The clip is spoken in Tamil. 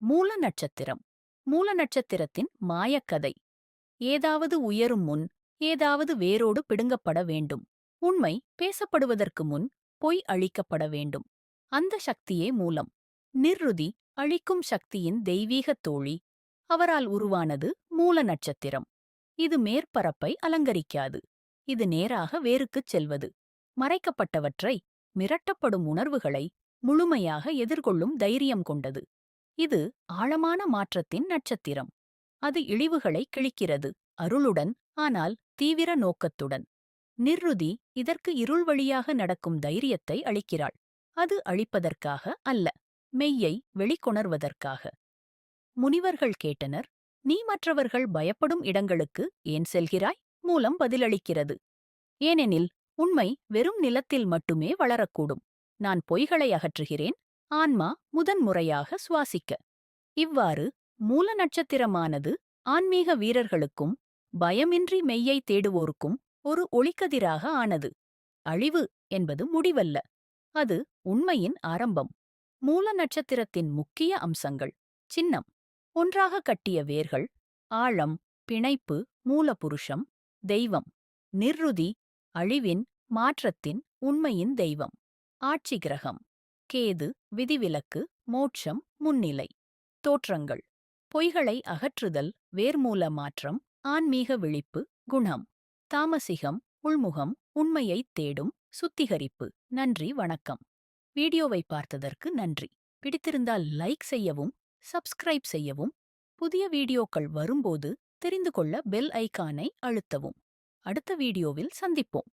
மூல நட்சத்திரம். மூல நட்சத்திரத்தின் மாயக்கதை. ஏதாவது உயரும் முன் ஏதாவது வேரோடு பிடுங்கப்பட வேண்டும். உண்மை பேசப்படுவதற்கு முன் பொய் அழிக்கப்பட வேண்டும். அந்த சக்தியே மூலம். நிர்ருதி அழிக்கும் சக்தியின் தெய்வீகத் தோழி. அவரால் உருவானது மூல நட்சத்திரம். இது மேற்பரப்பை அலங்கரிக்காது. இது நேராக வேருக்குச் செல்வது. மறைக்கப்பட்டவற்றை, மிரட்டப்படும் உணர்வுகளை முழுமையாக எதிர்கொள்ளும் தைரியம் கொண்டது. இது ஆழமான மாற்றத்தின் நட்சத்திரம். அது இழிவுகளை கிழிக்கிறது, அருளுடன், ஆனால் தீவிர நோக்கத்துடன். நிர்ருதி இதற்கு இருள் வழியாக நடக்கும் தைரியத்தை அளிக்கிறாள். அது அழிப்பதற்காக அல்ல, மெய்யை வெளிக்கொணர்வதற்காக. முனிவர்கள் கேட்டனர், நீ மற்றவர்கள் பயப்படும் இடங்களுக்கு ஏன் செல்கிறாய்? மூலம் பதிலளிக்கிறது. ஏனெனில் உண்மை வெறும் நிலத்தில் மட்டுமே வளரக்கூடும். நான் பொய்களை அகற்றுகிறேன், ஆன்மா முதன்முறையாக சுவாசிக்க. இவ்வாறு மூல நட்சத்திரமானது ஆன்மீக வீரர்களுக்கும் பயமின்றி மெய்யை தேடுவோருக்கும் ஒரு ஒளிக்கதிராக ஆனது. அழிவு என்பது முடிவல்ல, அது உண்மையின் ஆரம்பம். மூல நட்சத்திரத்தின் முக்கிய அம்சங்கள். சின்னம். ஒன்றாக கட்டிய வேர்கள். ஆழம், பிணைப்பு, மூலபுருஷம். தெய்வம். நிர்ருதி, அழிவின், மாற்றத்தின், உண்மையின் தெய்வம். ஆட்சி கிரகம். கேது, விதிவிலக்கு, மோட்சம், முன்னிலை. தோற்றங்கள். பொய்களை அகற்றுதல், வேர்மூல மாற்றம், ஆன்மீக விழிப்பு, குணம். தாமசிகம், உள்முகம், உண்மையைத் தேடும், சுத்திகரிப்பு. நன்றி, வணக்கம். வீடியோவை பார்த்ததற்கு நன்றி. பிடித்திருந்தால் லைக் செய்யவும், சப்ஸ்கிரைப் செய்யவும், புதிய வீடியோக்கள் வரும்போது தெரிந்து கொள்ள பெல் ஐகானை அழுத்தவும். அடுத்த வீடியோவில் சந்திப்போம்.